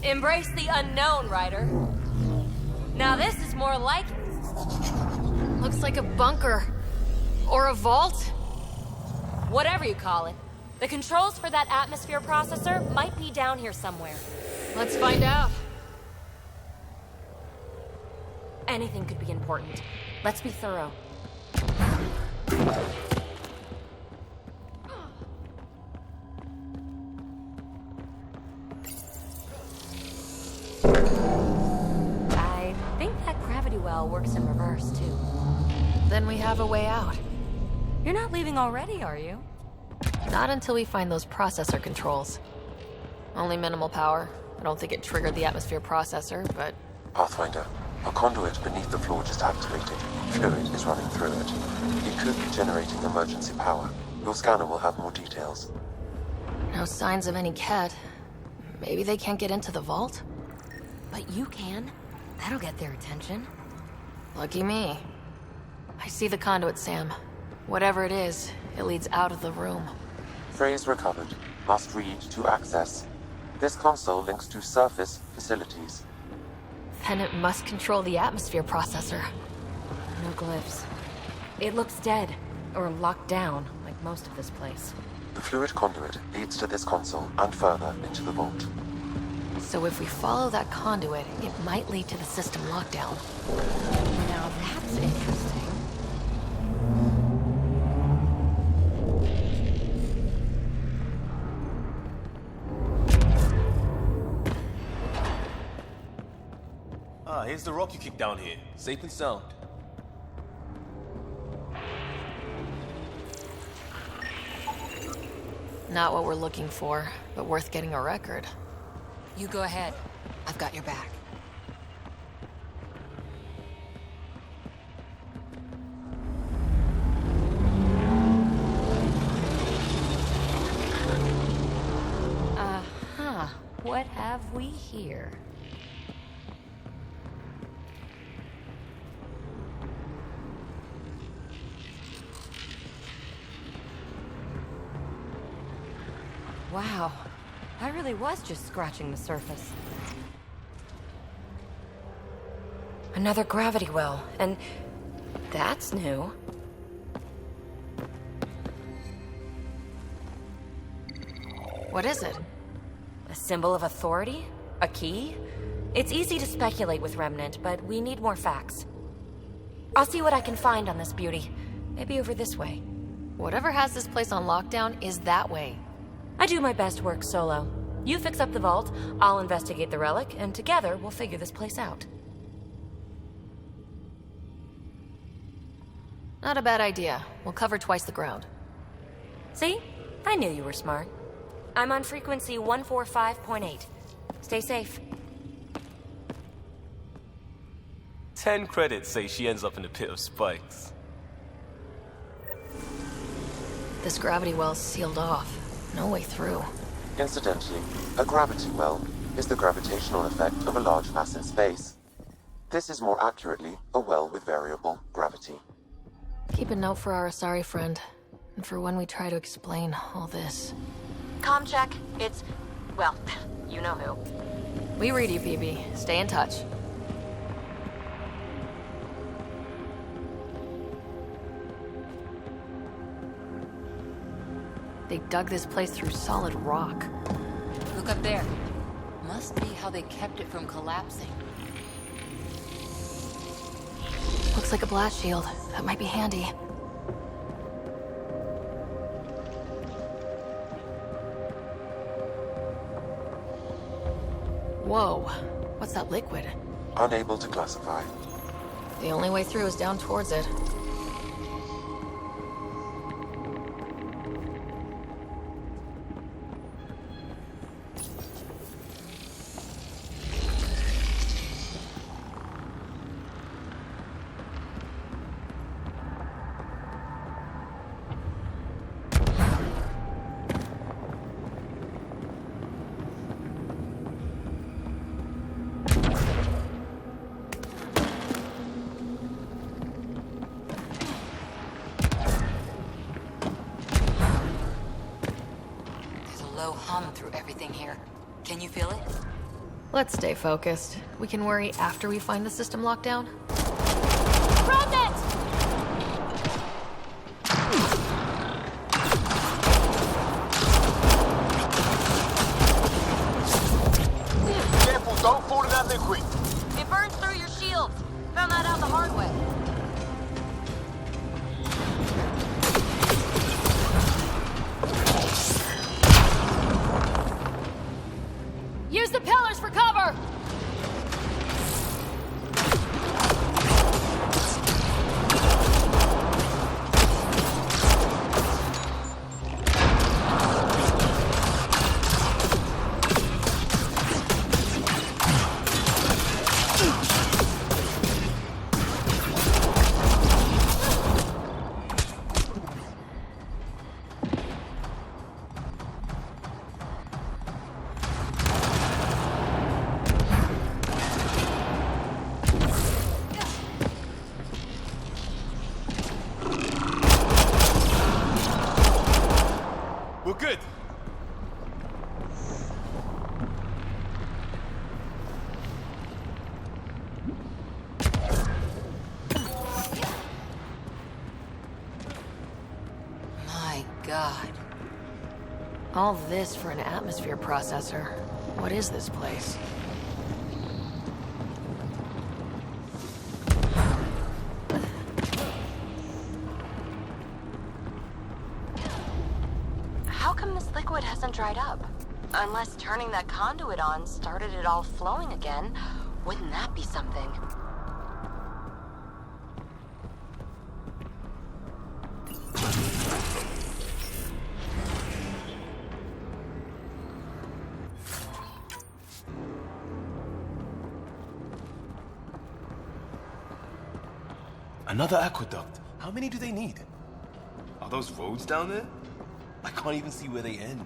Embrace the unknown, Ryder. Now this is more like it. Looks like a bunker. Or a vault? Whatever you call it. The controls for that atmosphere processor might be down here somewhere. Let's find out. Anything could be important. Let's be thorough. I think that gravity well works in reverse, too. Then we have a way out. You're not leaving already, are you? Not until we find those processor controls. Only minimal power. I don't think it triggered the atmosphere processor, but... Pathfinder, a conduit beneath the floor just activated. Fluid is running through it. It could be generating emergency power. Your scanner will have more details. No signs of any Ket. Maybe they can't get into the vault? But you can. That'll get their attention. Lucky me. I see the conduit, Sam. Whatever it is, it leads out of the room. Phrase recovered. Must read to access. This console links to surface facilities. Then it must control the atmosphere processor. No glyphs. It looks dead, or locked down, like most of this place. The fluid conduit leads to this console and further into the vault. So if we follow that conduit, it might lead to the system lockdown. Now that's interesting. Here's the rock you kicked down here. Safe and sound. Not what we're looking for, but worth getting a record. You go ahead. I've got your back. What have we here? Wow, I really was just scratching the surface. Another gravity well, and that's new. What is it? A symbol of authority? A key? It's easy to speculate with Remnant, but we need more facts. I'll see what I can find on this beauty. Maybe over this way. Whatever has this place on lockdown is that way. I do my best work solo. You fix up the vault, I'll investigate the relic, and together we'll figure this place out. Not a bad idea. We'll cover twice the ground. See? I knew you were smart. I'm on frequency 145.8. Stay safe. 10 credits say she ends up in a pit of spikes. This gravity well's sealed off. No way through. Incidentally, a gravity well is the gravitational effect of a large mass in space. This is more accurately a well with variable gravity. Keep a note for our Asari friend, and for when we try to explain all this. Comm check. It's... well, you know who. We read you, PB. Stay in touch. They dug this place through solid rock. Look up there. Must be how they kept it from collapsing. Looks like a blast shield. That might be handy. Whoa. What's that liquid? Unable to classify. The only way through is down towards it. There's a low hum through everything here. Can you feel it? Let's stay focused. We can worry after we find the system lockdown. Remnant! Careful, don't fall in that liquid. It burns through your shields. Found that out the hard way. Use the pillars for cover! We're good. My God. All this for an atmosphere processor. What is this place? How come this liquid hasn't dried up? Unless turning that conduit on started it all flowing again. Wouldn't that be something? Another aqueduct. How many do they need? Are those roads down there? I can't even see where they end.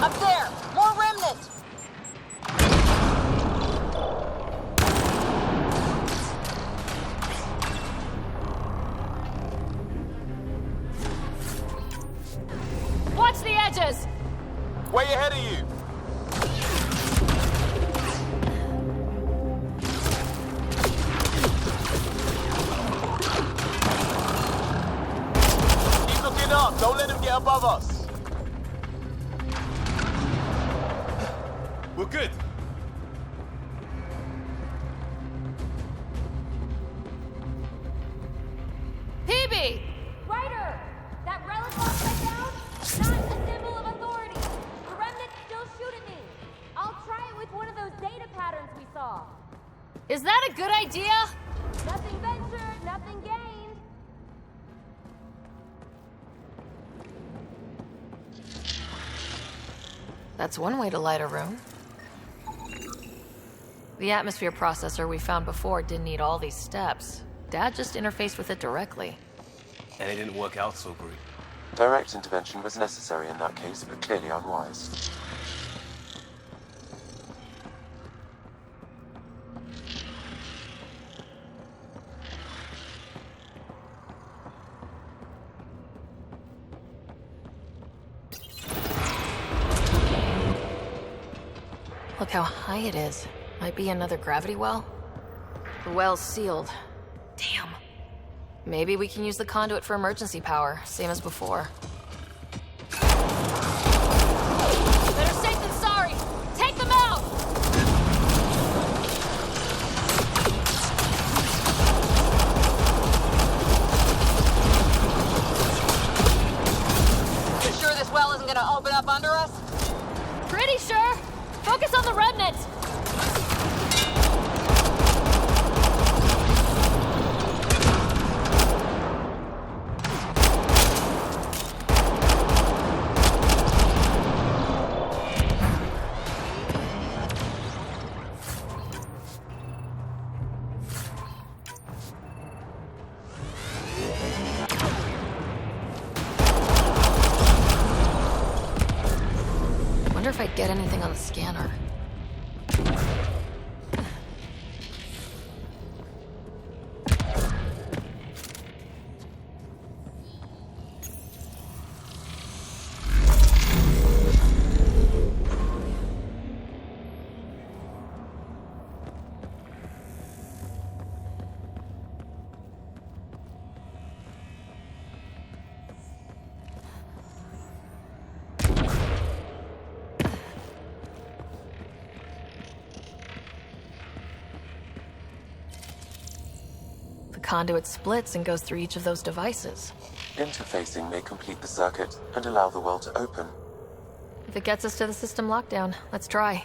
Up there! More remnants! Watch the edges! Way ahead of you. Keep looking up. Don't let them get above us. We're good. PB! Ryder! That relic upside down? Not a symbol of authority. The remnants still shoot at me. I'll try it with one of those data patterns we saw. Is that a good idea? Nothing ventured, nothing gained. That's one way to light a room. The atmosphere processor we found before didn't need all these steps. Dad just interfaced with it directly. And it didn't work out so great. Direct intervention was necessary in that case, but clearly unwise. Look how high it is. Might be another gravity well. The well's sealed. Damn. Maybe we can use the conduit for emergency power, same as before. Better safe than sorry! Take them out! You sure this well isn't gonna open up under us? Pretty sure! Focus on the remnant! if I get anything on the scanner. Conduit splits and goes through each of those devices. Interfacing may complete the circuit and allow the well to open. If it gets us to the system lockdown, let's try.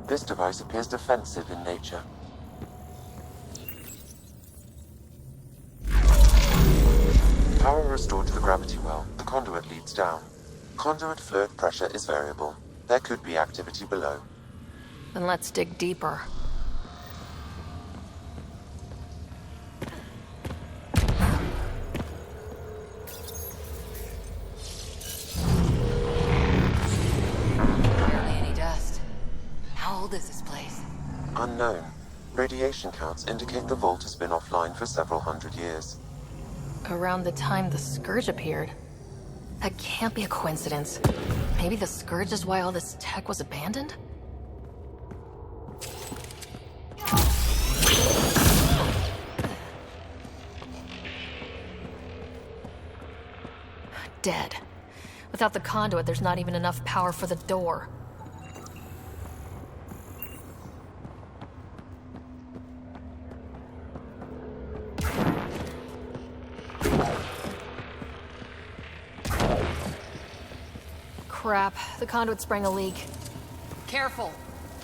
This device appears defensive in nature. Power restored to the gravity well. The conduit leads down. Conduit fluid pressure is variable. There could be activity below. Then let's dig deeper. Barely any dust. How old is this place? Unknown. Radiation counts indicate the vault has been offline for several hundred years. Around the time the Scourge appeared. That can't be a coincidence. Maybe the Scourge is why all this tech was abandoned? Dead. Without the conduit, there's not even enough power for the door. Crap, the conduit sprang a leak. Careful!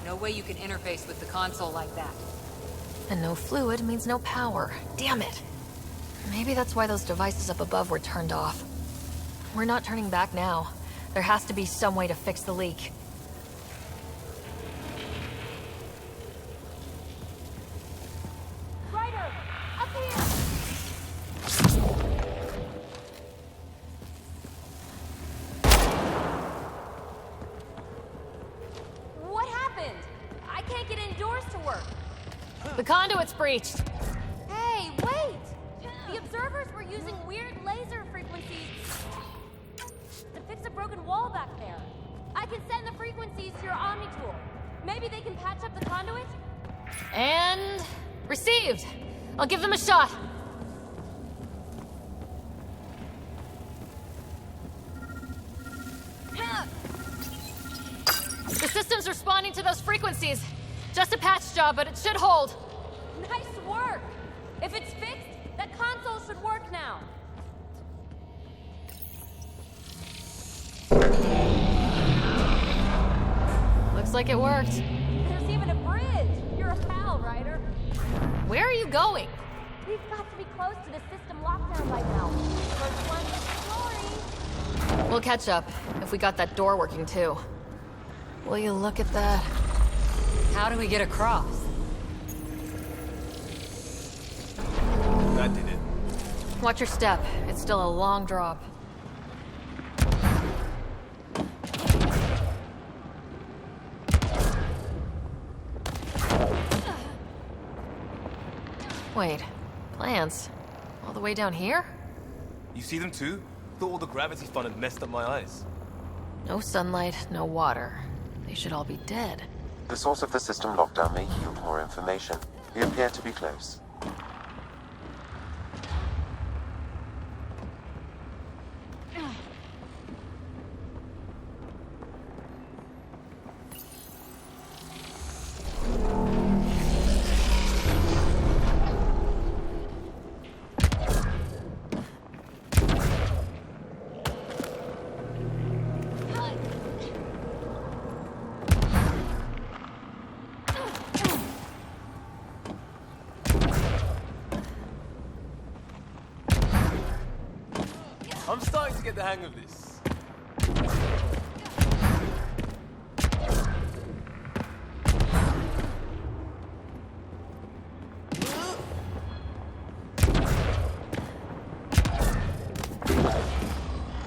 No way you can interface with the console like that. And no fluid means no power. Damn it! Maybe that's why those devices up above were turned off. We're not turning back now. There has to be some way to fix the leak. Ryder! Up here! What happened? I can't get indoors to work. The conduit's breached! Hey, wait! The observers were using weird laser frequencies to fix a broken wall back there. I can send the frequencies to your Omni tool. Maybe they can patch up the conduit? And... received! I'll give them a shot! The system's responding to those frequencies. Just a patch job, but it should hold. Nice work! If it's fixed, that console should work now. Looks like it worked. There's even a bridge! You're a pal, Ryder. Where are you going? We've got to be close to the system lockdown by now. First one gets the glory. We'll catch up, if we got that door working too. Will you look at that? How do we get across? That did it. Watch your step. It's still a long drop. Wait, plants? All the way down here? You see them too? Thought all the gravity fun had messed up my eyes. No sunlight, no water. They should all be dead. The source of the system lockdown may yield more information. We appear to be close. I'm starting to get the hang of this.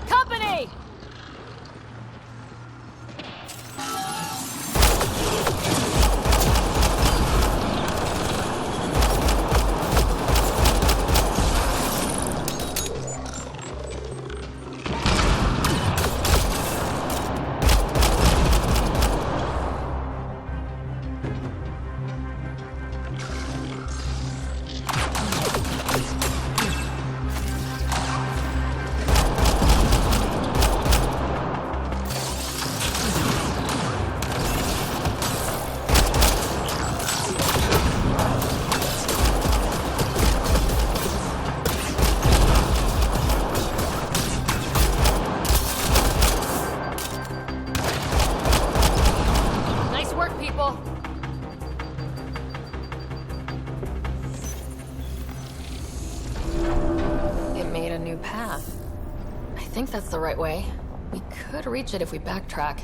Company! Nice work, people. It made a new path. I think that's the right way. We could reach it if we backtrack.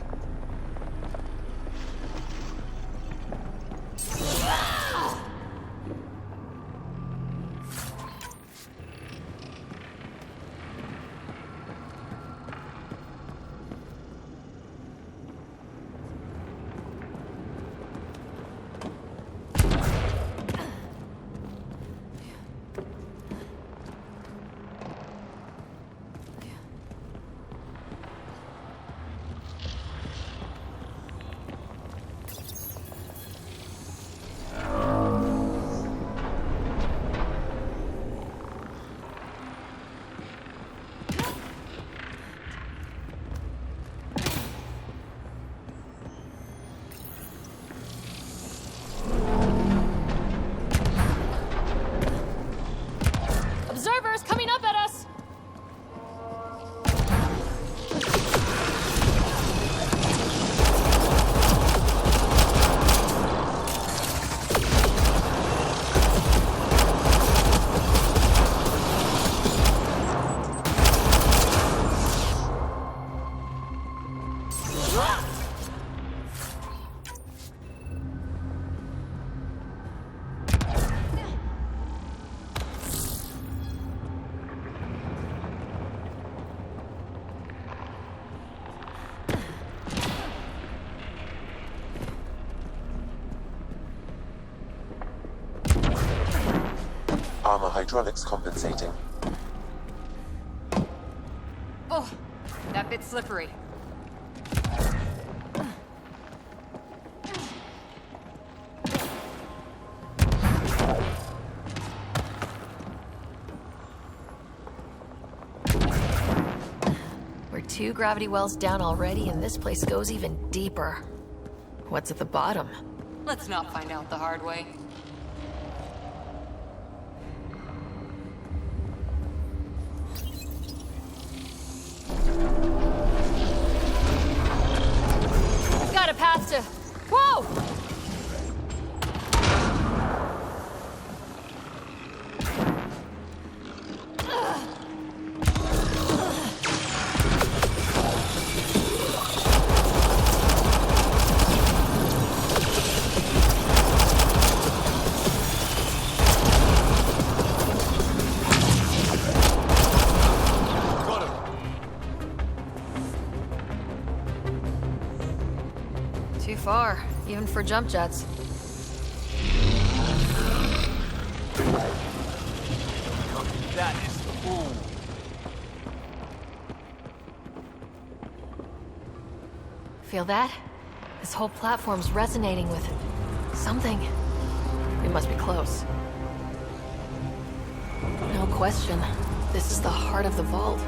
Observers coming up at us! Armor hydraulics compensating. Oh, that bit's slippery. We're 2 gravity wells down already, and this place goes even deeper. What's at the bottom? Let's not find out the hard way. Got a path to... Whoa! Got him. Too far, even for jump jets. That is cool. Feel that? This whole platform's resonating with something. We must be close. No question. This is the heart of the vault.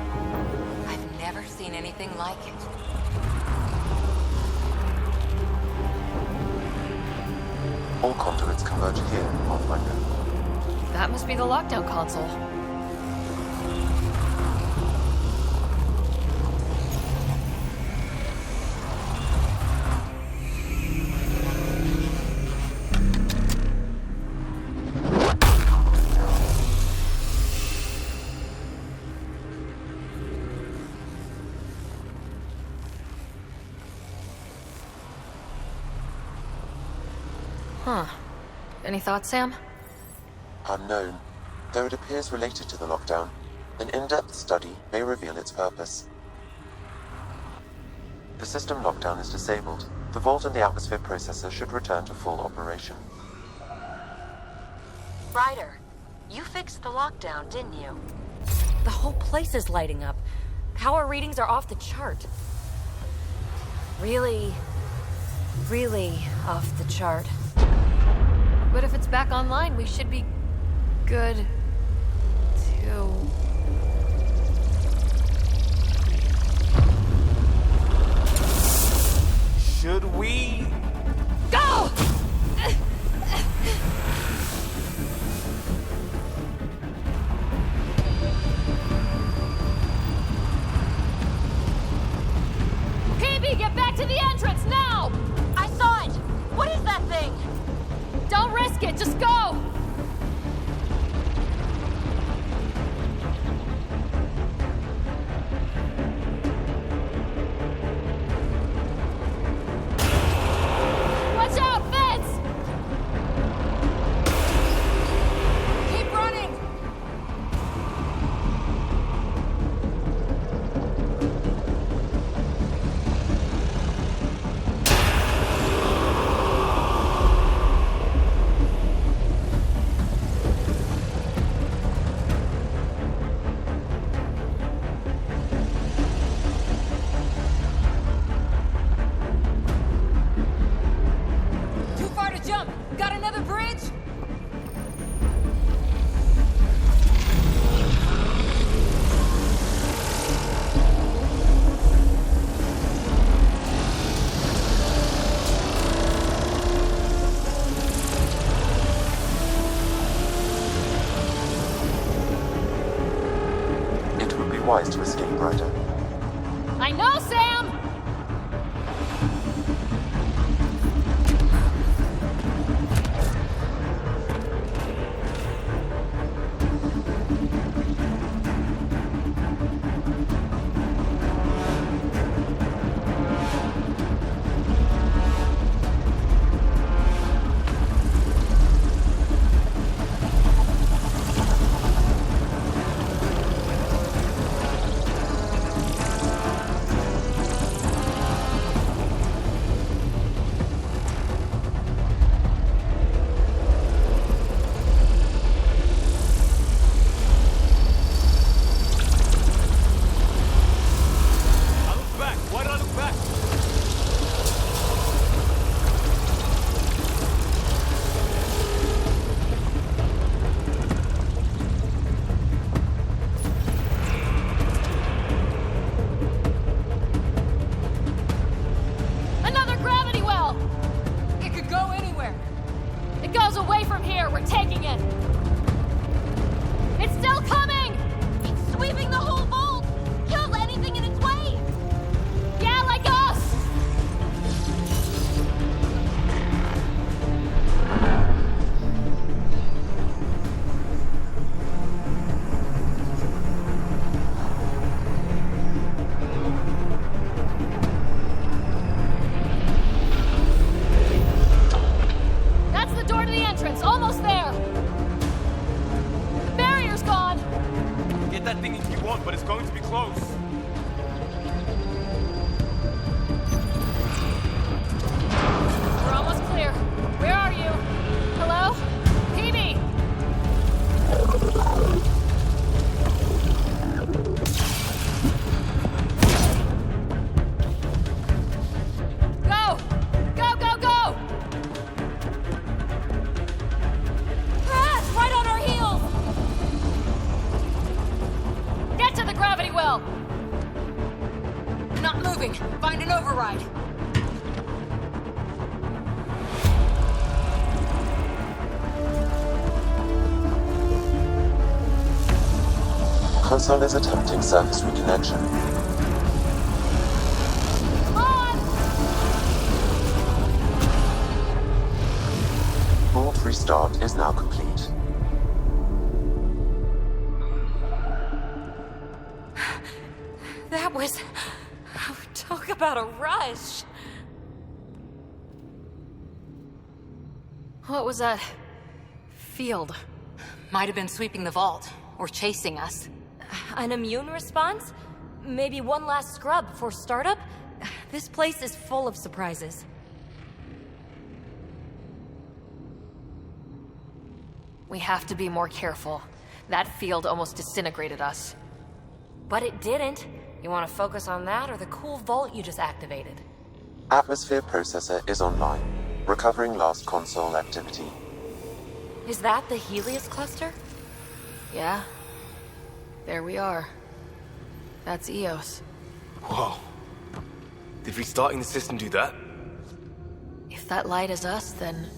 I've never seen anything like it. All conduits converge here, Pathfinder. That must be the lockdown console. Huh. Any thoughts, Sam? Unknown. Though it appears related to the lockdown, an in-depth study may reveal its purpose. The system lockdown is disabled. The vault and the atmosphere processor should return to full operation. Ryder, you fixed the lockdown, didn't you? The whole place is lighting up. Power readings are off the chart. Really off the chart. But if it's back online, we should be good too. Should we? Go! PB, get back to the entrance now! I saw it! What is that thing? Don't risk it, just go! Watch out, Vince! Keep running! Too far to jump! Got another bridge? It would be wise to escape, Ryder. I know, Sam! console is attempting surface reconnection. Board restart is now complete. That was... Talk about a rush. What was that? Field. Might have been sweeping the vault, or chasing us. An immune response? Maybe one last scrub before startup? This place is full of surprises. We have to be more careful. That field almost disintegrated us. But it didn't. You want to focus on that or the cool vault you just activated? Atmosphere processor is online, recovering lost console activity. Is that the Helios cluster? Yeah. There we are. That's Eos. Whoa. Did restarting the system do that? If that light is us, then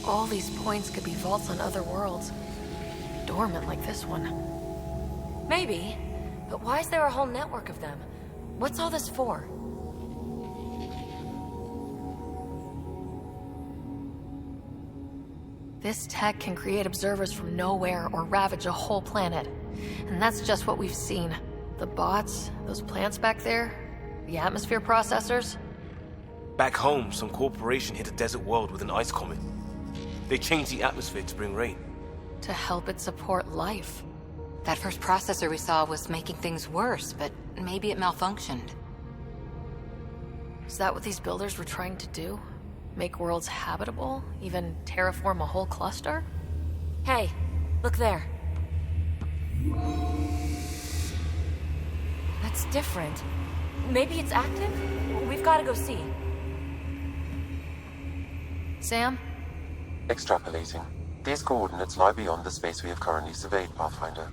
all these points could be vaults on other worlds. Dormant like this one. Maybe. But why is there a whole network of them? What's all this for? This tech can create observers from nowhere or ravage a whole planet. And that's just what we've seen. The bots, those plants back there, the atmosphere processors. Back home, some corporation hit a desert world with an ice comet. They changed the atmosphere to bring rain. To help it support life. That first processor we saw was making things worse, but maybe it malfunctioned. Is that what these builders were trying to do? Make worlds habitable? Even terraform a whole cluster? Hey, look there. That's different. Maybe it's active? We've got to go see. Sam? Extrapolating. These coordinates lie beyond the space we have currently surveyed, Pathfinder.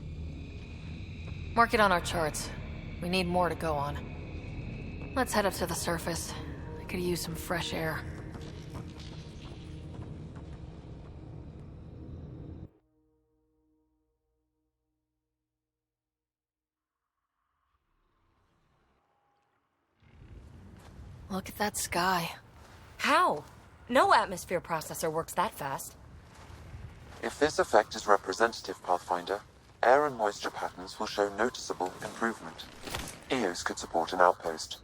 Mark it on our charts. We need more to go on. Let's head up to the surface. I could use some fresh air. Look at that sky. How? No atmosphere processor works that fast. If this effect is representative, Pathfinder, air and moisture patterns will show noticeable improvement. Eos could support an outpost.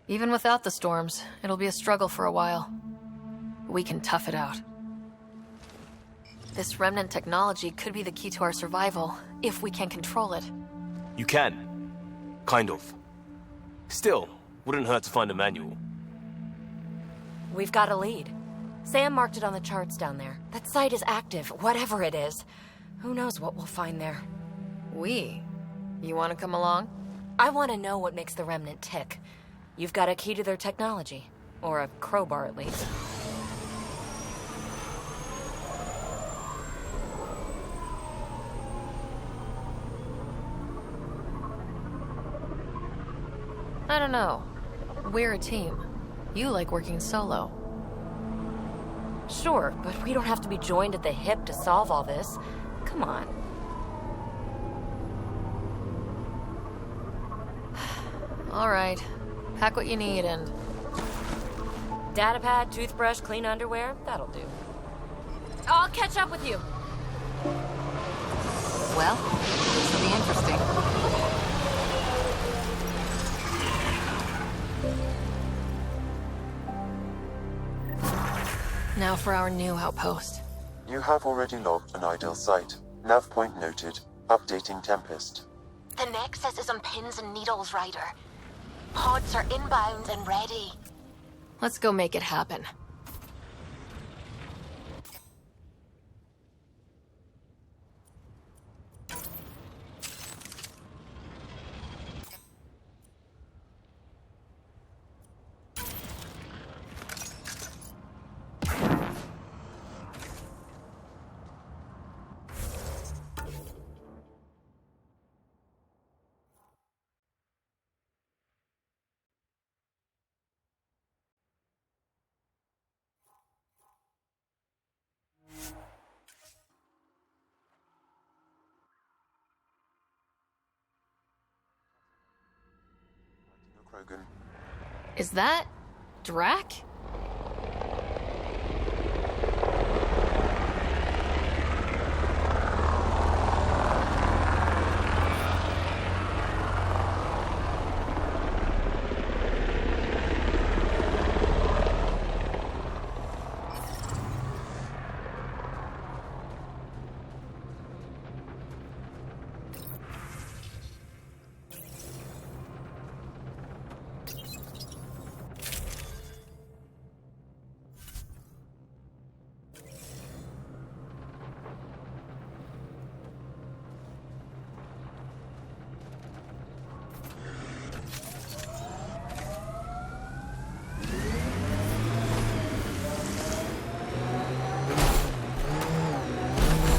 Even without the storms, it'll be a struggle for a while. We can tough it out. This remnant technology could be the key to our survival, if we can control it. You can. Kind of. Still, wouldn't hurt to find a manual. We've got a lead. Sam marked it on the charts down there. That site is active, whatever it is. Who knows what we'll find there. We? You want to come along? I want to know what makes the Remnant tick. You've got a key to their technology. Or a crowbar, at least. I don't know. We're a team. You like working solo. Sure, but we don't have to be joined at the hip to solve all this. Come on. All right. Pack what you need and... Datapad, toothbrush, clean underwear, that'll do. I'll catch up with you. Well, this will be interesting. Now for our new outpost. You have already logged an ideal site. Nav point noted. Updating Tempest. The Nexus is on pins and needles, Ryder. Pods are inbound and ready. Let's go make it happen. Is that Drac?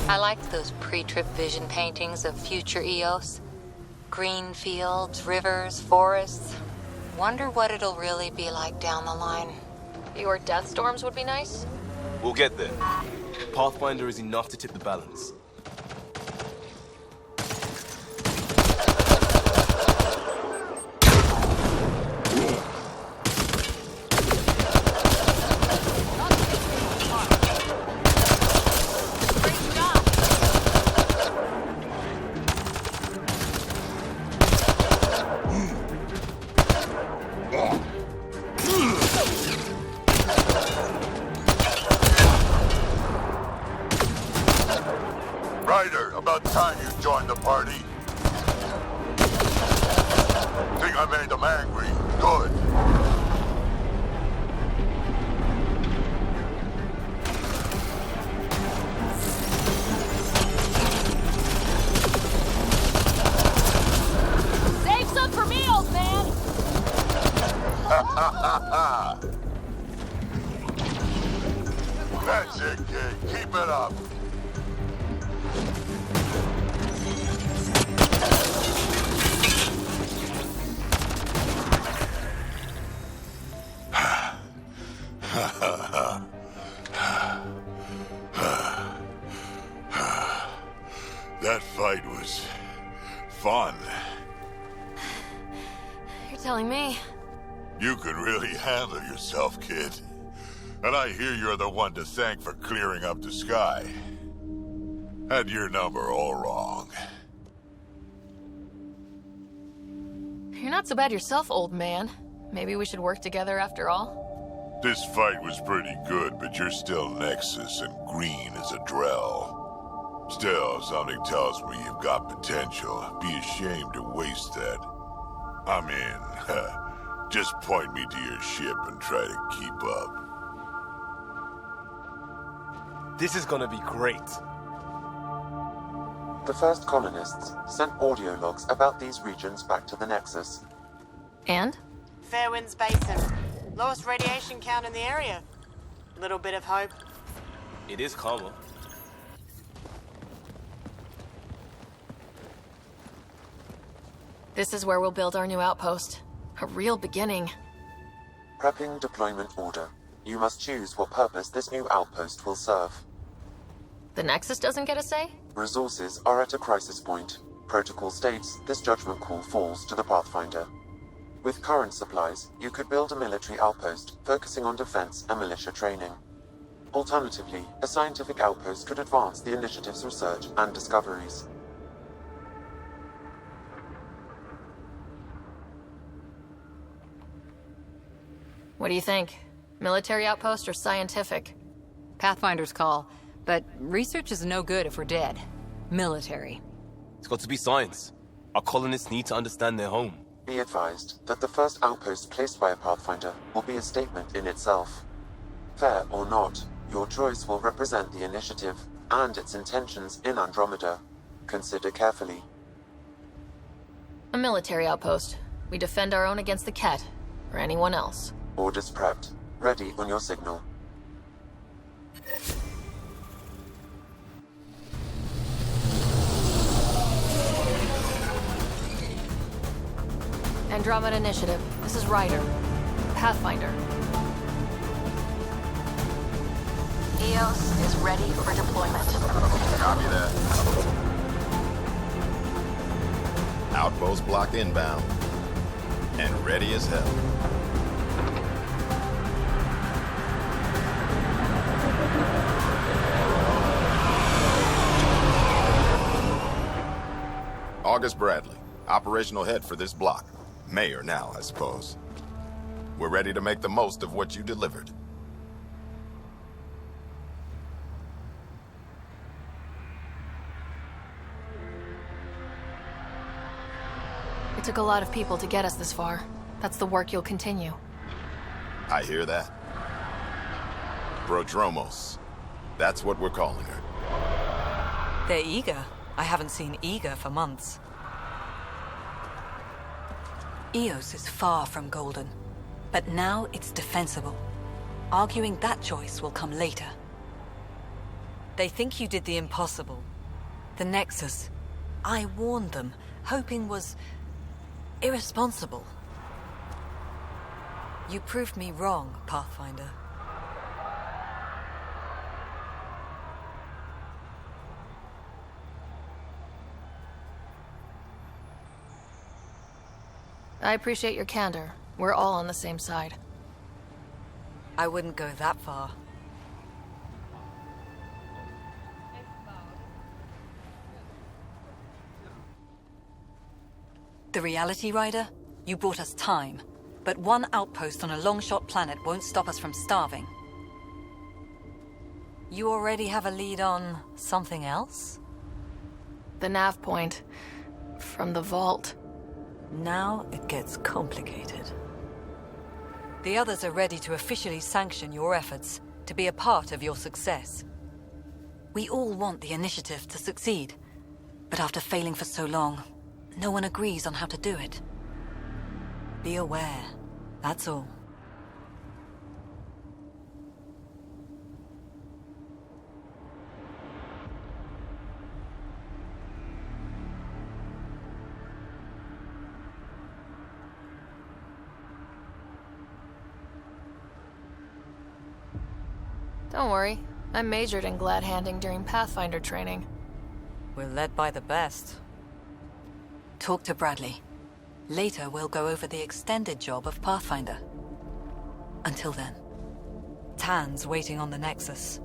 I liked those pre-trip vision paintings of future Eos. Green fields, rivers, forests. Wonder what it'll really be like down the line. Your death storms would be nice? We'll get there. Pathfinder is enough to tip the balance. Ryder, about time you joined the party. Think I made them angry. Good. Save some for me, old man! That's it, kid. Keep it up. That fight was fun. You're telling me. You could really handle yourself, kid. And I hear you're the one to thank for clearing up the sky. Had your number all wrong. You're not so bad yourself, old man. Maybe we should work together after all? This fight was pretty good, but you're still Nexus and green as a Drell. Still, something tells me you've got potential. Be ashamed to waste that. I'm in. Just point me to your ship and try to keep up. This is gonna be great. The first colonists sent audio logs about these regions back to the Nexus. And? Fairwinds Basin. Lowest radiation count in the area. Little bit of hope. It is calmer. This is where we'll build our new outpost. A real beginning. Prepping deployment order. You must choose what purpose this new outpost will serve. The Nexus doesn't get a say? Resources are at a crisis point. Protocol states this judgment call falls to the Pathfinder. With current supplies, you could build a military outpost focusing on defense and militia training. Alternatively, a scientific outpost could advance the initiative's research and discoveries. What do you think? Military outpost or scientific? Pathfinder's call. But research is no good if we're dead. Military. It's got to be science. Our colonists need to understand their home. Be advised that the first outpost placed by a Pathfinder will be a statement in itself. Fair or not, your choice will represent the initiative and its intentions in Andromeda. Consider carefully. A military outpost. We defend our own against the Ket, or anyone else. Orders prepped. Ready on your signal. Andromeda Initiative. This is Ryder. Pathfinder. EOS is ready for deployment. Copy that. Outpost block inbound. And ready as hell. August Bradley, operational head for this block. Mayor now, I suppose. We're ready to make the most of what you delivered. It took a lot of people to get us this far. That's the work you'll continue. I hear that. Prodromos. That's what we're calling her. They're eager. I haven't seen eager for months. Eos is far from golden, but now it's defensible. Arguing that choice will come later. They think you did the impossible. The Nexus. I warned them, hoping was irresponsible. You proved me wrong, Pathfinder. I appreciate your candor. We're all on the same side. I wouldn't go that far. The Reality Rider? You brought us time. But one outpost on a long-shot planet won't stop us from starving. You already have a lead on something else? The nav point. From the vault. Now it gets complicated. The others are ready to officially sanction your efforts, to be a part of your success. We all want the initiative to succeed, but after failing for so long, no one agrees on how to do it. Be aware, that's all. Don't worry. I majored in glad-handing during Pathfinder training. We're led by the best. Talk to Bradley. Later, we'll go over the extended job of Pathfinder. Until then, Tan's waiting on the Nexus.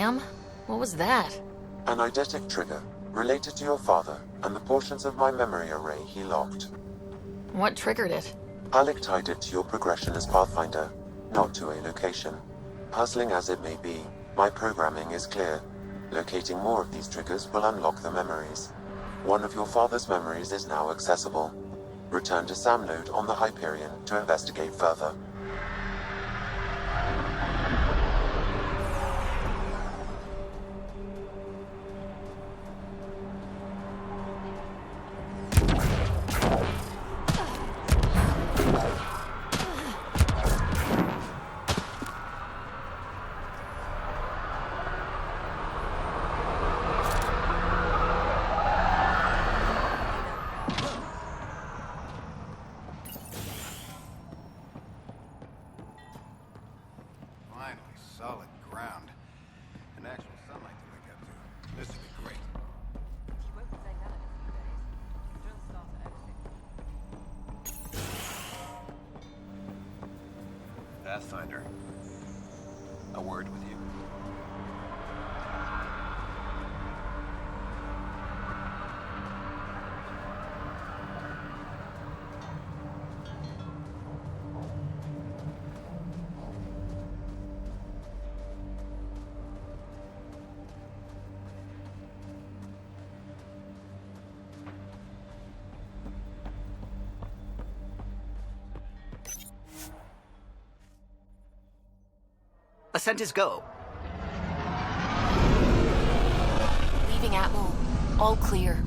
Damn, what was that? An eidetic trigger, related to your father, and the portions of my memory array he locked. What triggered it? Alec tied it to your progression as Pathfinder, not to a location. Puzzling as it may be, my programming is clear. Locating more of these triggers will unlock the memories. One of your father's memories is now accessible. Return to Sam Node on the Hyperion to investigate further. Solid ground. An actual sunlight to wake up to. This would be great. Pathfinder, a word with you. Ascent is go. Leaving Atmo. All clear.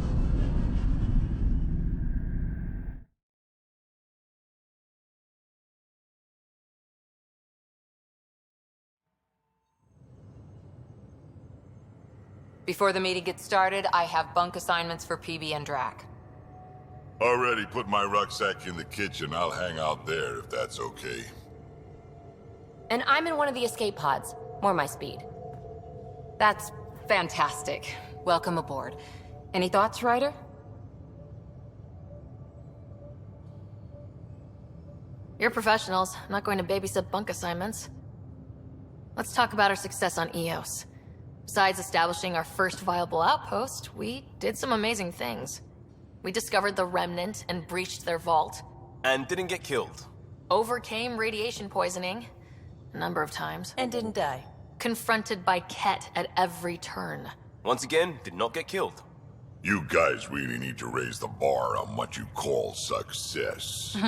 Before the meeting gets started, I have bunk assignments for PB and Drac. Already put my rucksack in the kitchen. I'll hang out there if that's okay. And I'm in one of the escape pods. More my speed. That's fantastic. Welcome aboard. Any thoughts, Ryder? You're professionals. I'm not going to babysit bunk assignments. Let's talk about our success on Eos. Besides establishing our first viable outpost, we did some amazing things. We discovered the Remnant and breached their vault. And didn't get killed. Overcame radiation poisoning. A number of times. And didn't die. Confronted by Ket at every turn. Once again, did not get killed. You guys really need to raise the bar on what you call success.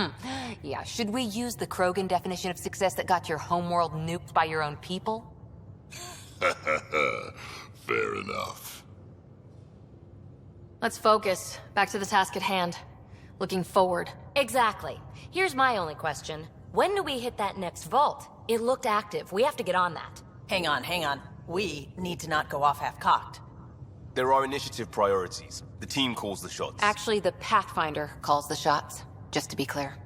Yeah, should we use the Krogan definition of success that got your homeworld nuked by your own people? Fair enough. Let's focus. Back to the task at hand. Looking forward. Exactly. Here's my only question. When do we hit that next vault? It looked active. We have to get on that. Hang on. We need to not go off half-cocked. There are initiative priorities. The team calls the shots. Actually, the Pathfinder calls the shots, just to be clear.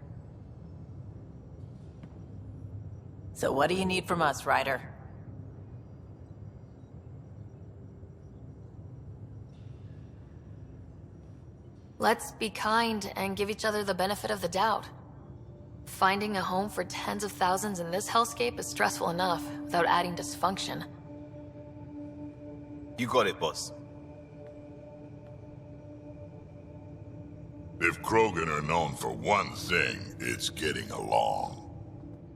So what do you need from us, Ryder? Let's be kind and give each other the benefit of the doubt. Finding a home for tens of thousands in this hellscape is stressful enough without adding dysfunction. You got it, boss. If Krogan are known for one thing, it's getting along.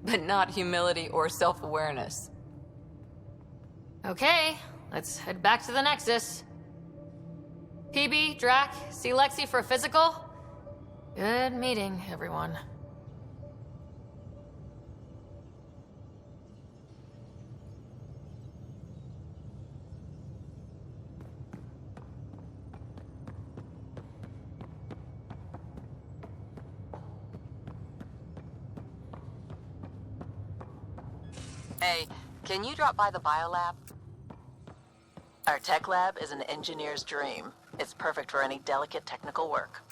But not humility or self-awareness. Okay, let's head back to the Nexus. PB, Drac, see Lexi for a physical? Good meeting, everyone. Hey, can you drop by the biolab? Our tech lab is an engineer's dream. It's perfect for any delicate technical work.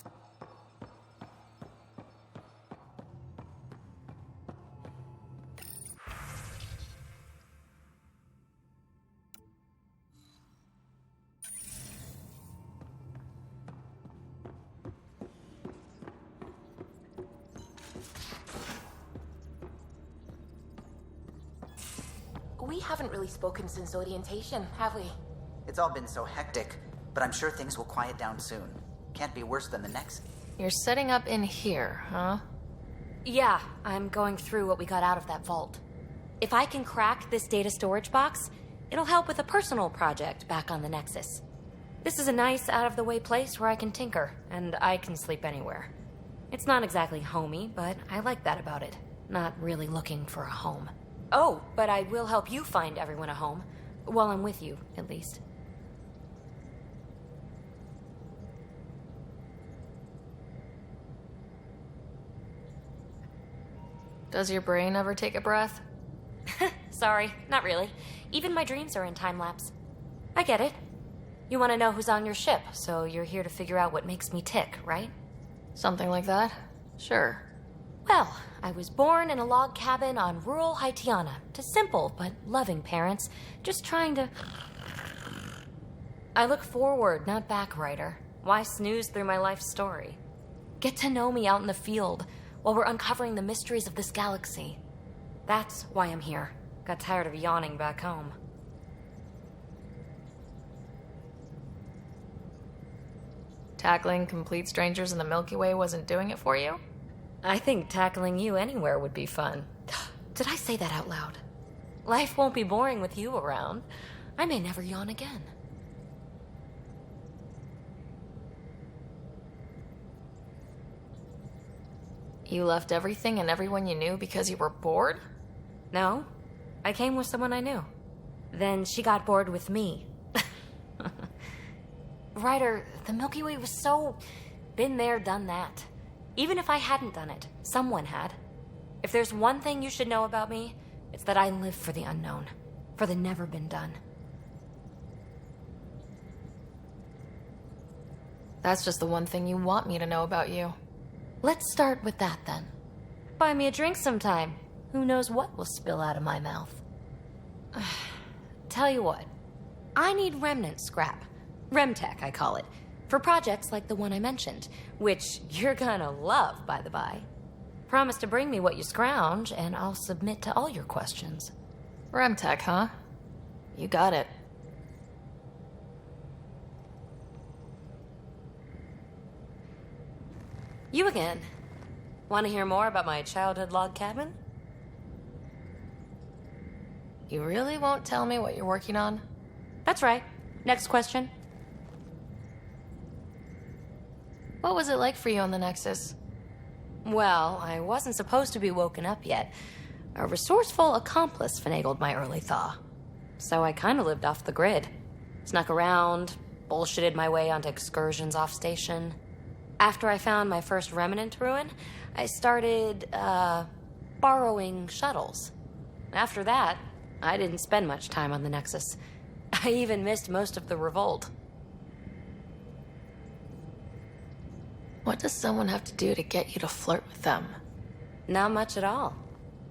We haven't really spoken since orientation, have we? It's all been so hectic, but I'm sure things will quiet down soon. Can't be worse than the next. You're setting up in here, huh? Yeah, I'm going through what we got out of that vault. If I can crack this data storage box, it'll help with a personal project back on the Nexus. This is a nice, out-of-the-way place where I can tinker, and I can sleep anywhere. It's not exactly homey, but I like that about it. Not really looking for a home. Oh, but I will help you find everyone a home. While I'm with you, at least. Does your brain ever take a breath? Sorry, not really. Even my dreams are in time-lapse. I get it. You want to know who's on your ship, so you're here to figure out what makes me tick, right? Something like that? Sure. Well, I was born in a log cabin on rural Haitiana to simple but loving parents, just trying to... I look forward, not back, Ryder. Why snooze through my life story? Get to know me out in the field while we're uncovering the mysteries of this galaxy. That's why I'm here. Got tired of yawning back home. Tackling complete strangers in the Milky Way wasn't doing it for you? I think tackling you anywhere would be fun. Did I say that out loud? Life won't be boring with you around. I may never yawn again. You left everything and everyone you knew because you were bored? No. I came with someone I knew. Then she got bored with me. Ryder, the Milky Way was so... been there, done that. Even if I hadn't done it, someone had. If there's one thing you should know about me, it's that I live for the unknown. For the never been done. That's just the one thing you want me to know about you. Let's start with that, then. Buy me a drink sometime. Who knows what will spill out of my mouth. Tell you what. I need remnant scrap. Remtech, I call it. For projects like the one I mentioned. Which you're gonna love, by the by. Promise to bring me what you scrounge, and I'll submit to all your questions. Remtech, huh? You got it. You again. Want to hear more about my childhood log cabin? You really won't tell me what you're working on? That's right. Next question. What was it like for you on the Nexus? Well, I wasn't supposed to be woken up yet. A resourceful accomplice finagled my early thaw. So I kind of lived off the grid. Snuck around, bullshitted my way onto excursions off station. After I found my first remnant ruin, I started, borrowing shuttles. After that, I didn't spend much time on the Nexus. I even missed most of the revolt. What does someone have to do to get you to flirt with them? Not much at all.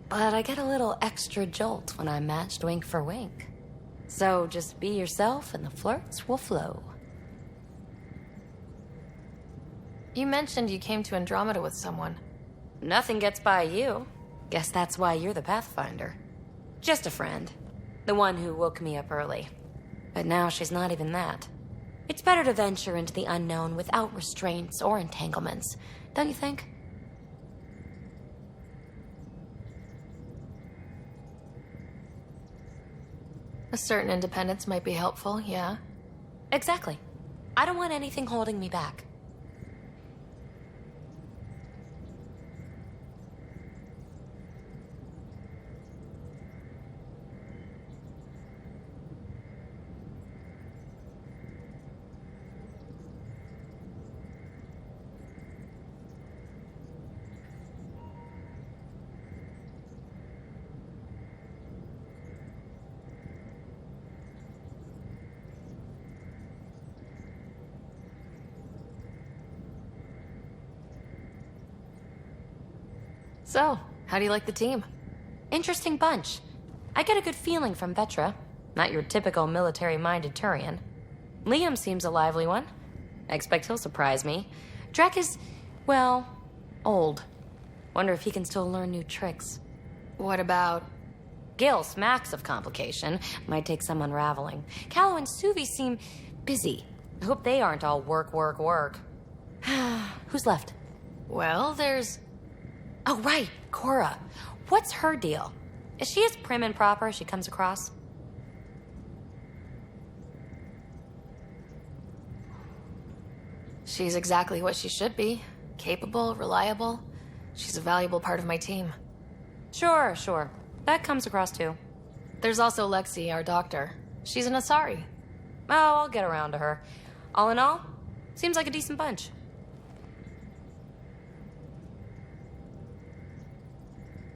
But I get a little extra jolt when I'm matched wink for wink. So just be yourself and the flirts will flow. You mentioned you came to Andromeda with someone. Nothing gets by you. Guess that's why you're the Pathfinder. Just a friend. The one who woke me up early. But now she's not even that. It's better to venture into the unknown without restraints or entanglements, don't you think? A certain independence might be helpful, yeah? Exactly. I don't want anything holding me back. So, how do you like the team? Interesting bunch. I get a good feeling from Vetra. Not your typical military-minded Turian. Liam seems a lively one. I expect he'll surprise me. Drek is, well, old. Wonder if he can still learn new tricks. What about Gil smacks of complication. Might take some unraveling. Callow and Suvi seem busy. I hope they aren't all work, work, work. Who's left? Well, there's... Oh, right, Cora. What's her deal? Is she as prim and proper as she comes across? She's exactly what she should be. Capable, reliable. She's a valuable part of my team. Sure, sure. That comes across too. There's also Lexi, our doctor. She's an Asari. Oh, I'll get around to her. All in all, seems like a decent bunch.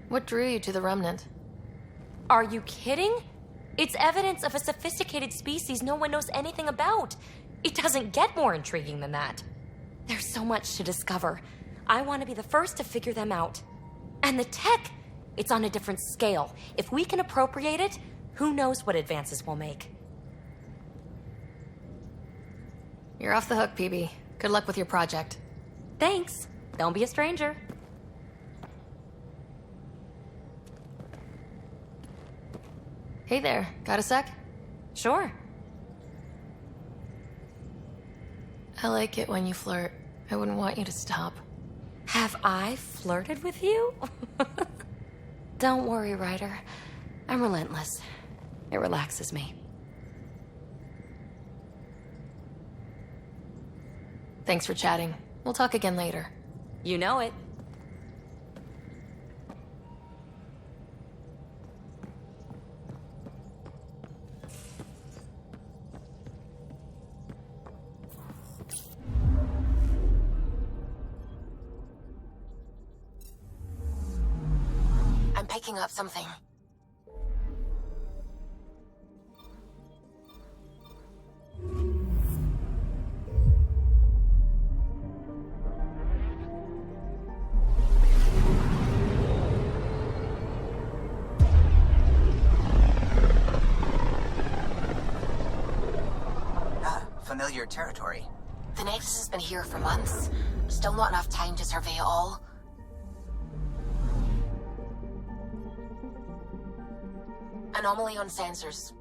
What drew you to the Remnant? Are you kidding? It's evidence of a sophisticated species no one knows anything about. It doesn't get more intriguing than that. There's so much to discover. I want to be the first to figure them out. And the tech, it's on a different scale. If we can appropriate it, who knows what advances we'll make. You're off the hook, PB. Good luck with your project. Thanks. Don't be a stranger. Hey there, got a sec? Sure. I like it when you flirt. I wouldn't want you to stop. Have I flirted with you? Don't worry, Ryder. I'm relentless. It relaxes me. Thanks for chatting. We'll talk again later. You know it. I'm picking up something. Familiar territory. The Nexus has been here for months. Still not enough time to survey it all. Anomaly on sensors.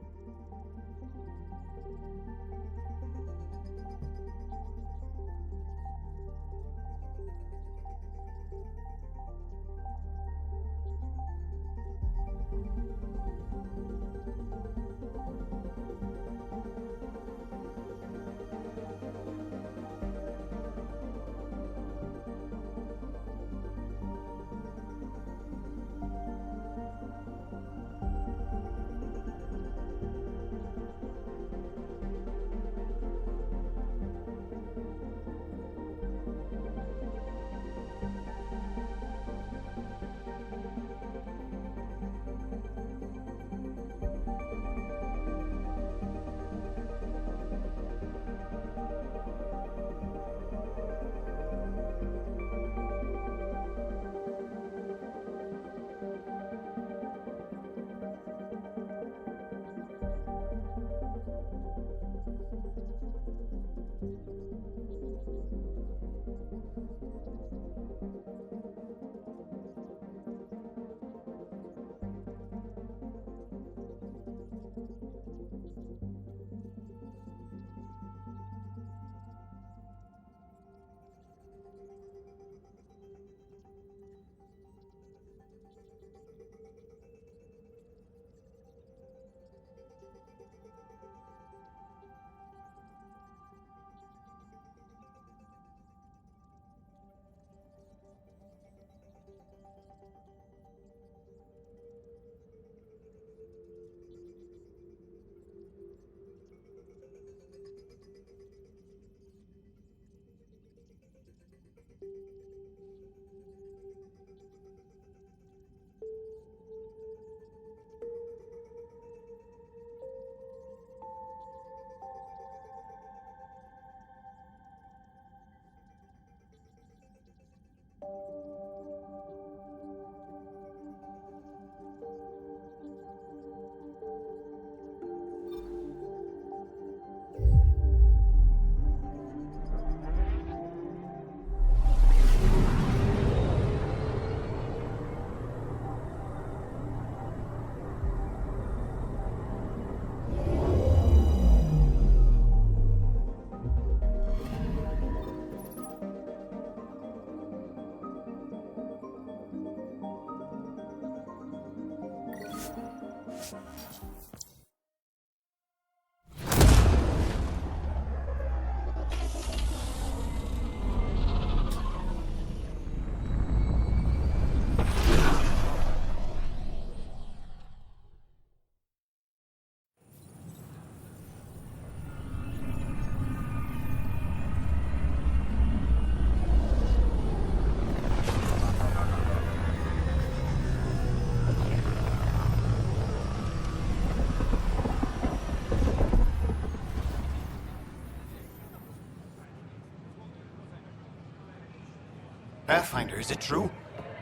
Pathfinder, is it true?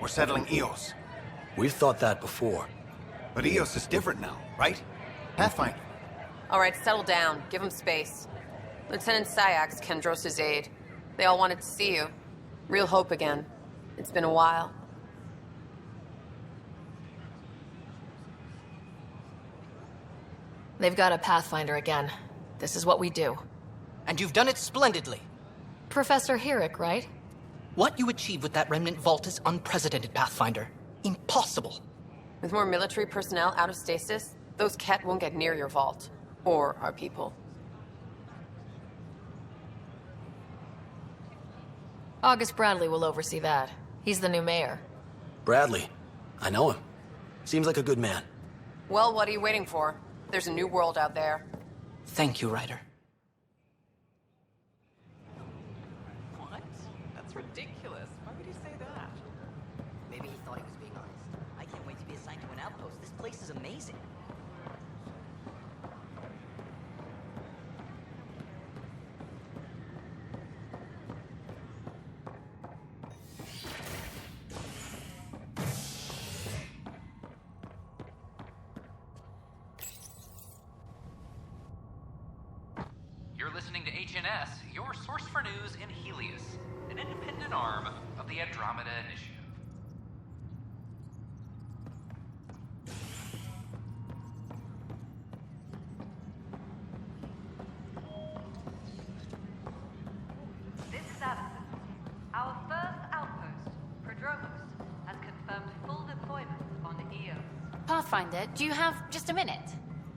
We're settling Eos. We've thought that before. But Eos is different now, right? Pathfinder. All right, settle down. Give him space. Lieutenant Syax, Kendros' aide. They all wanted to see you. Real hope again. It's been a while. They've got a Pathfinder again. This is what we do. And you've done it splendidly. Professor Herrick, right? What you achieved with that remnant vault is unprecedented, Pathfinder. Impossible. With more military personnel out of stasis, those Ket won't get near your vault. Or our people. August Bradley will oversee that. He's the new mayor. Bradley. I know him. Seems like a good man. Well, what are you waiting for? There's a new world out there. Thank you, Ryder. What? That's ridiculous. Why would you say that? Maybe he thought he was being honest. I can't wait to be assigned to an outpost. This place is amazing. You're listening to HNS, your source for news in Helios, an independent arm of the Andromeda Initiative. This is Allison. Our first outpost, Prodromos, has confirmed full deployment on Eos. Pathfinder, do you have just a minute?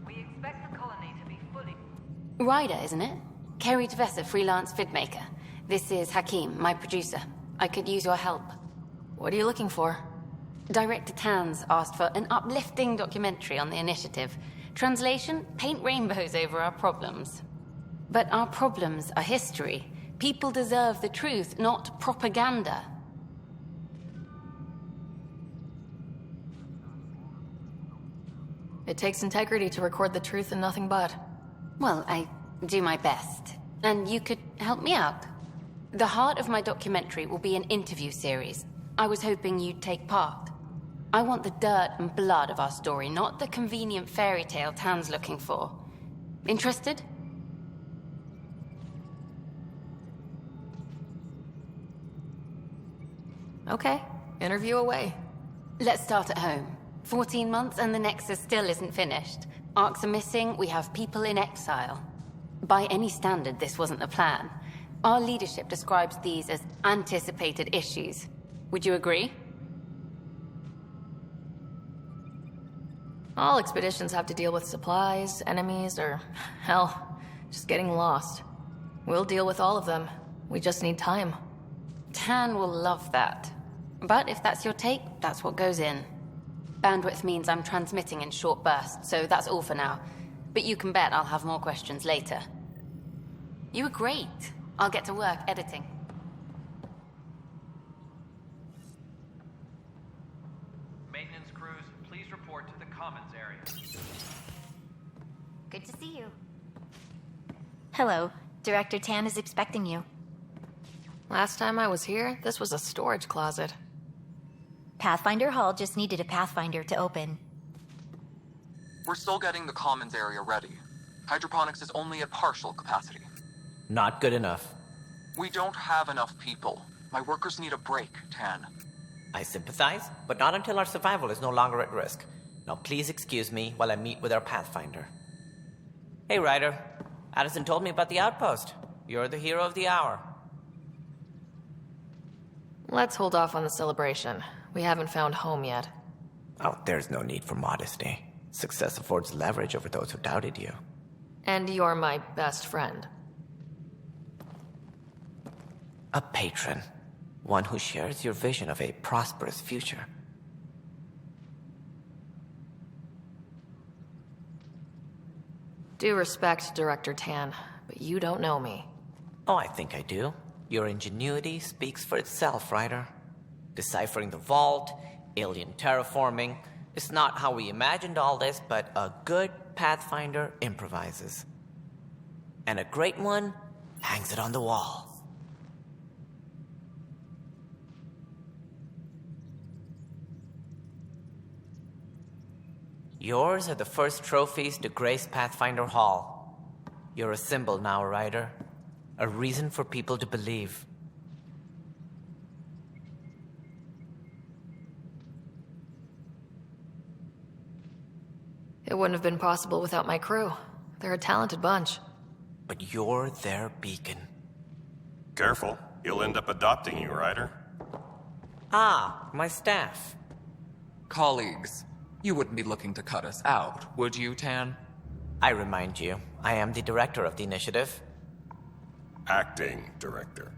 We expect the colony to be fully... Ryder, isn't it? Kerry Tvessa, freelance vidmaker. This is Hakim, my producer. I could use your help. What are you looking for? Director Tanz asked for an uplifting documentary on the initiative. Translation, paint rainbows over our problems. But our problems are history. People deserve the truth, not propaganda. It takes integrity to record the truth and nothing but. Well, I do my best. And you could help me out. The heart of my documentary will be an interview series. I was hoping you'd take part. I want the dirt and blood of our story, not the convenient fairy tale Tan's looking for. Interested? Okay, interview away. Let's start at home. 14 months and the Nexus still isn't finished. Arcs are missing, we have people in exile. By any standard, this wasn't the plan. Our leadership describes these as anticipated issues. Would you agree? All expeditions have to deal with supplies, enemies, or, hell, just getting lost. We'll deal with all of them. We just need time. Tan will love that. But if that's your take, that's what goes in. Bandwidth means I'm transmitting in short bursts, so that's all for now. But you can bet I'll have more questions later. You were great. I'll get to work editing. Maintenance crews, please report to the commons area. Good to see you. Hello. Director Tan is expecting you. Last time I was here, this was a storage closet. Pathfinder Hall just needed a Pathfinder to open. We're still getting the commons area ready. Hydroponics is only at partial capacity. Not good enough. We don't have enough people. My workers need a break, Tan. I sympathize, but not until our survival is no longer at risk. Now please excuse me while I meet with our Pathfinder. Hey, Ryder. Addison told me about the outpost. You're the hero of the hour. Let's hold off on the celebration. We haven't found home yet. Oh, there's no need for modesty. Success affords leverage over those who doubted you. And you're my best friend. A patron. One who shares your vision of a prosperous future. Due respect, Director Tan, but you don't know me. Oh, I think I do. Your ingenuity speaks for itself, Ryder. Deciphering the vault, alien terraforming. It's not how we imagined all this, but a good Pathfinder improvises. And a great one hangs it on the wall. Yours are the first trophies to grace Pathfinder Hall. You're a symbol now, Ryder. A reason for people to believe. It wouldn't have been possible without my crew. They're a talented bunch. But you're their beacon. Careful. You'll end up adopting you, Ryder. Ah, my staff. Colleagues, you wouldn't be looking to cut us out, would you, Tan? I remind you, I am the director of the initiative. Acting director.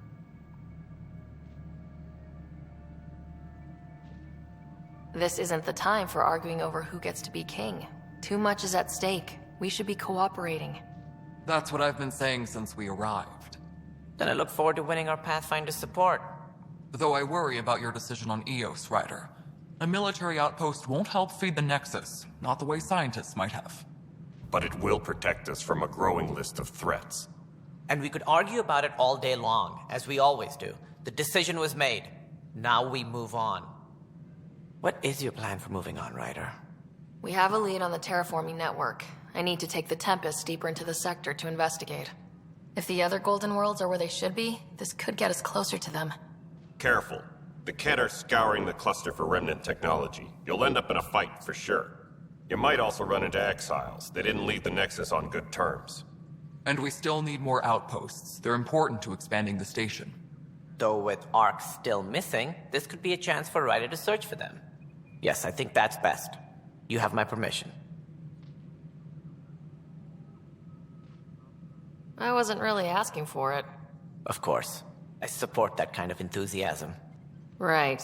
This isn't the time for arguing over who gets to be king. Too much is at stake. We should be cooperating. That's what I've been saying since we arrived. Then I look forward to winning our Pathfinder support. Though I worry about your decision on Eos, Ryder. A military outpost won't help feed the Nexus, not the way scientists might have. But it will protect us from a growing list of threats. And we could argue about it all day long, as we always do. The decision was made. Now we move on. What is your plan for moving on, Ryder? We have a lead on the terraforming network. I need to take the Tempest deeper into the sector to investigate. If the other Golden Worlds are where they should be, this could get us closer to them. Careful. The Kett are scouring the cluster for remnant technology. You'll end up in a fight, for sure. You might also run into exiles. They didn't leave the Nexus on good terms. And we still need more outposts. They're important to expanding the station. Though with Ark still missing, this could be a chance for Ryder to search for them. Yes, I think that's best. You have my permission. I wasn't really asking for it. Of course. I support that kind of enthusiasm. Right.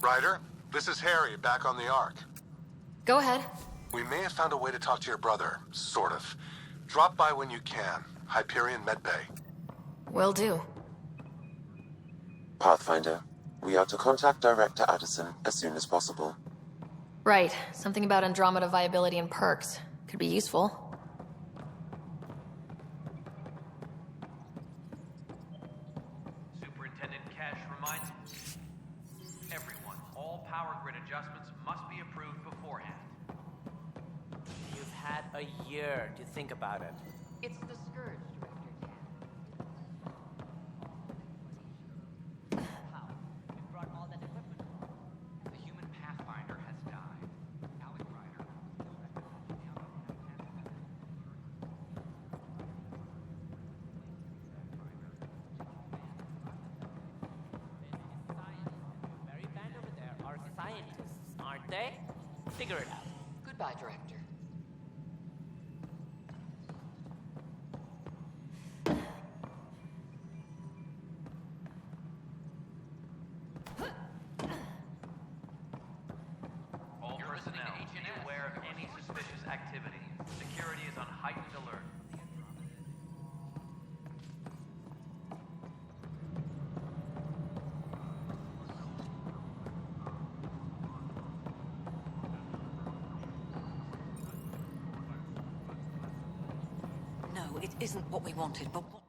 Ryder, this is Harry, back on the Ark. Go ahead. We may have found a way to talk to your brother, sort of. Drop by when you can. Hyperion Medbay. Will do. Pathfinder, we are to contact Director Addison as soon as possible. Right. Something about Andromeda viability and perks. Could be useful. Superintendent Cash reminds everyone, all power grid adjustments must be approved beforehand. You've had a year to think about it. It's the Scourge, Director Tan. Wow, we brought all that equipment. The human Pathfinder has died. Alec Ryder. Very band over there are scientists, aren't they? Figure it out. Goodbye, Director. All personnel, be aware of any suspicious activity. Security is on heightened alert. No, it isn't what we wanted, but what...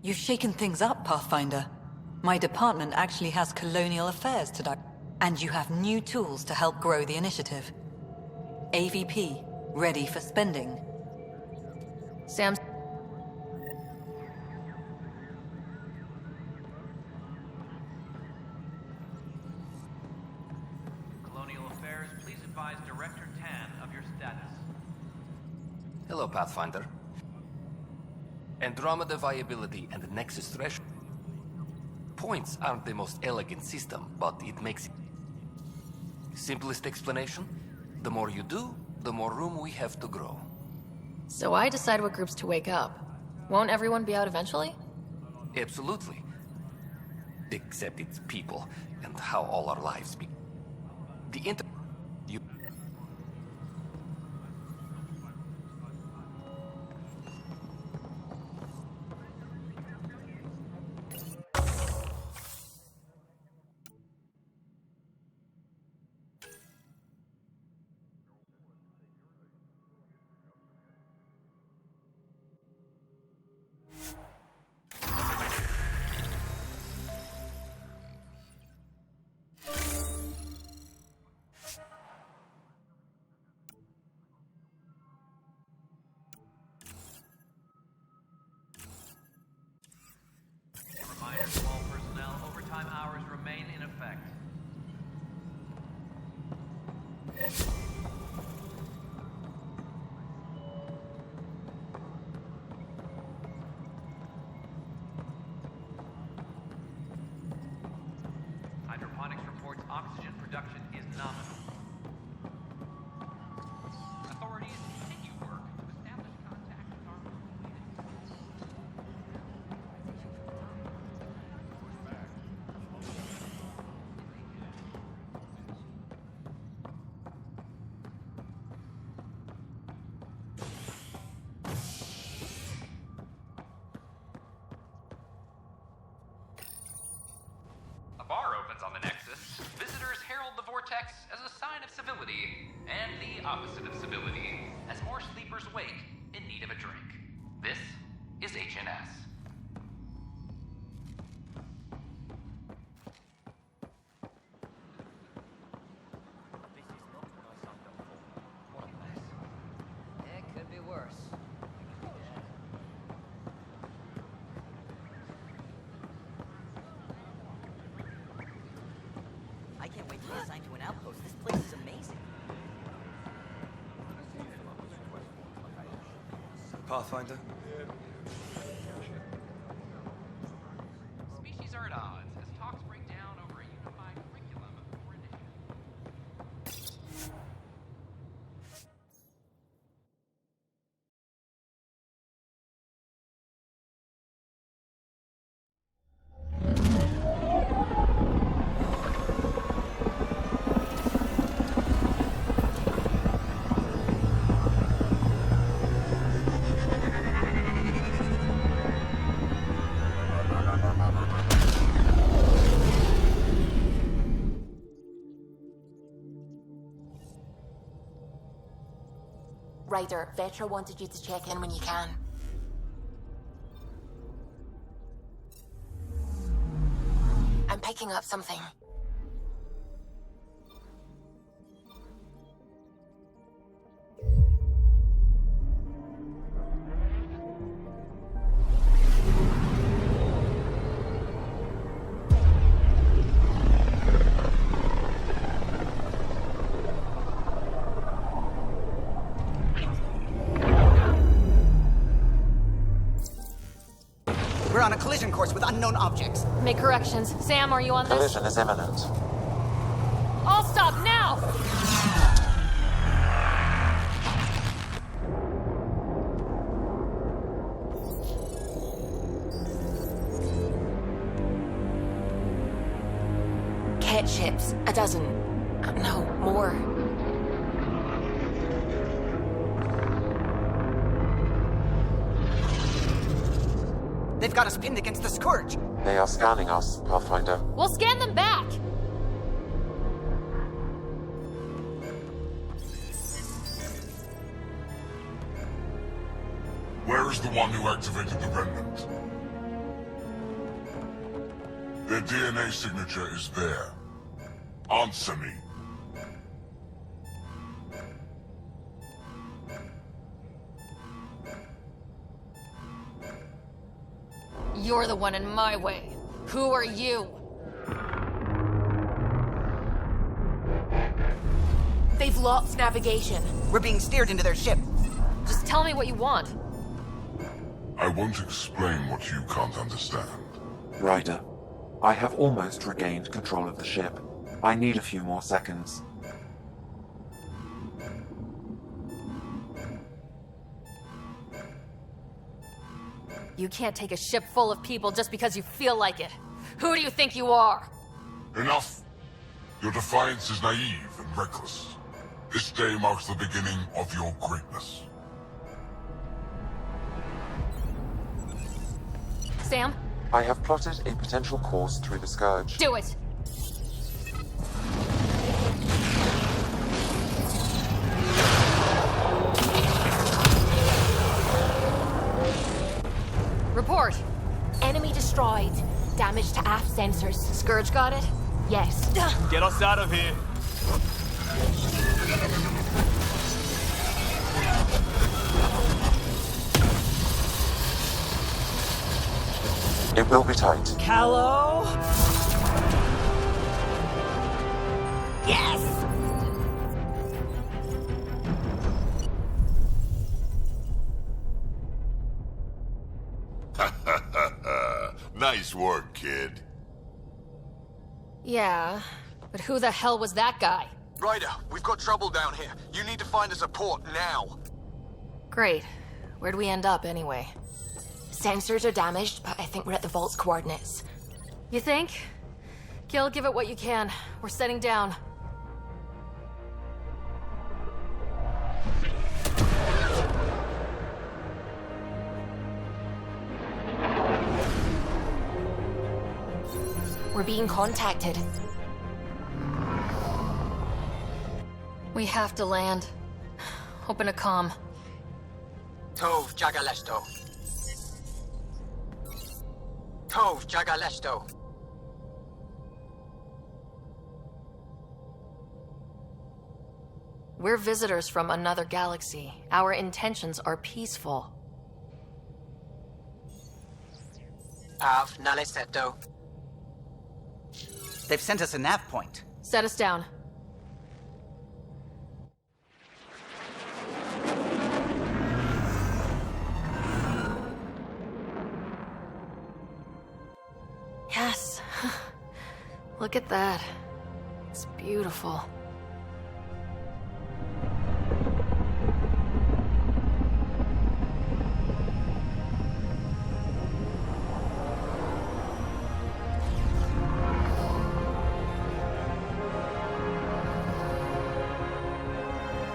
You've shaken things up, Pathfinder. My department actually has colonial affairs to direct, and you have new tools to help grow the initiative. AVP, ready for spending. Sam's... Colonial Affairs, please advise Director Tan of your status. Hello, Pathfinder. Andromeda viability and the Nexus threshold. Points aren't the most elegant system, but it makes it. Simplest explanation? The more you do, the more room we have to grow. So I decide what groups to wake up. Won't everyone be out eventually? Absolutely. Except it's people, and how all our lives be. The you. powers remain in effect. Hydroponics reports oxygen production is nominal. Authorities continue work to establish contact with our A bar opens on the Nexus. Visitors herald the vortex as a sign of civility, and the opposite of civility, as more sleepers wake in need of a drink. This is HNS. It could be worse. I can't wait to be assigned to an outpost. This place is amazing. Pathfinder? Species are at odds as talks break down over a unified curriculum for initiative. Ryder, Vetra wanted you to check in when you can. I'm picking up something. We're on a collision course with unknown objects. Make corrections. Sam, are you on this? Collision is imminent. I'll stop now! Ket ships. A dozen. No, more. They've got us pinned against the Scourge. They are scanning us, Pathfinder. We'll scan them back! Where is the one who activated the Remnant? Their DNA signature is there. Answer me. You're the one in my way. Who are you? They've lost navigation. We're being steered into their ship. Just tell me what you want. I won't explain what you can't understand. Ryder, I have almost regained control of the ship. I need a few more seconds. You can't take a ship full of people just because you feel like it. Who do you think you are? Enough! Your defiance is naive and reckless. This day marks the beginning of your greatness. Sam? I have plotted a potential course through the Scourge. Do it! Report. Enemy destroyed. Damage to aft sensors. Scourge got it? Yes. Get us out of here. It will be tight. Callow? Nice work, kid. Yeah, but who the hell was that guy? Ryder, we've got trouble down here. You need to find us a port now. Great. Where'd we end up anyway? Sensors are damaged, but I think we're at the vault's coordinates. You think? Gil, give it what you can. We're setting down. We're being contacted. We have to land. Open a comm. Tov Jagalesto. Tov Jagalesto. We're visitors from another galaxy. Our intentions are peaceful. Av Naleseto. They've sent us a nav point. Set us down. Yes. Look at that. It's beautiful.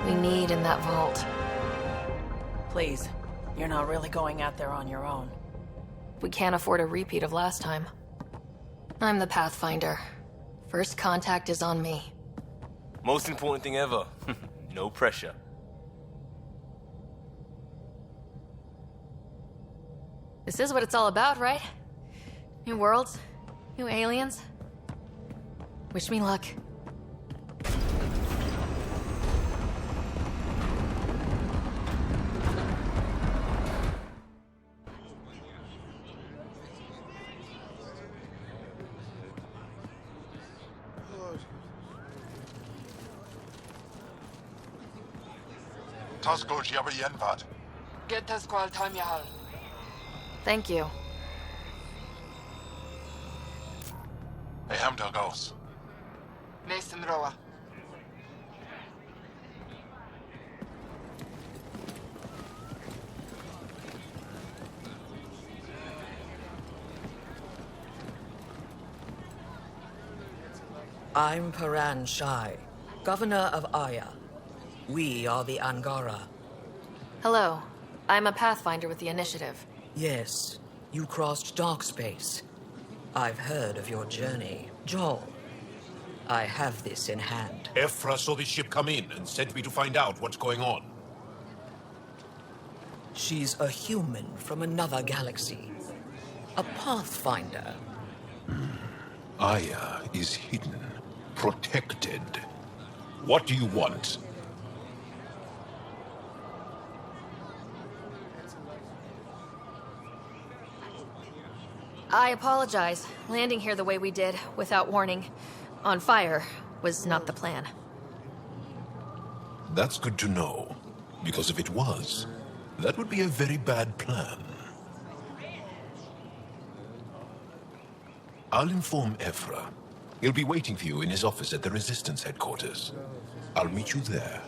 We need in that vault. Please, you're not really going out there on your own. We can't afford a repeat of last time. I'm the Pathfinder. First contact is on me. Most important thing ever. No pressure. This is what it's all about, right? New worlds, new aliens. Wish me luck. Tasco Jiabayenvat. Get us Squal Tamyahal. Thank you. Hey, Hamdal goes. Nathan Roa. I'm Paran Shai, Governor of Aya. We are the Angara. Hello. I'm a Pathfinder with the Initiative. Yes, you crossed dark space. I've heard of your journey. Joel, I have this in hand. Ephra saw the ship come in and sent me to find out what's going on. She's a human from another galaxy. A Pathfinder. Aya is hidden, protected. What do you want? I apologize. Landing here the way we did, without warning, on fire, was not the plan. That's good to know. Because if it was, that would be a very bad plan. I'll inform Ephra. He'll be waiting for you in his office at the Resistance headquarters. I'll meet you there.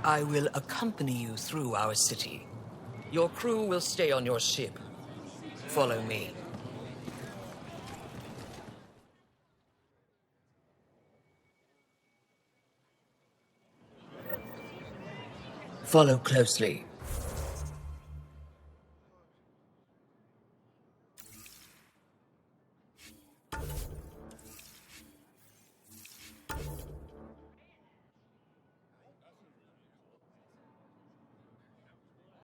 I will accompany you through our city. Your crew will stay on your ship. Follow me. Follow closely.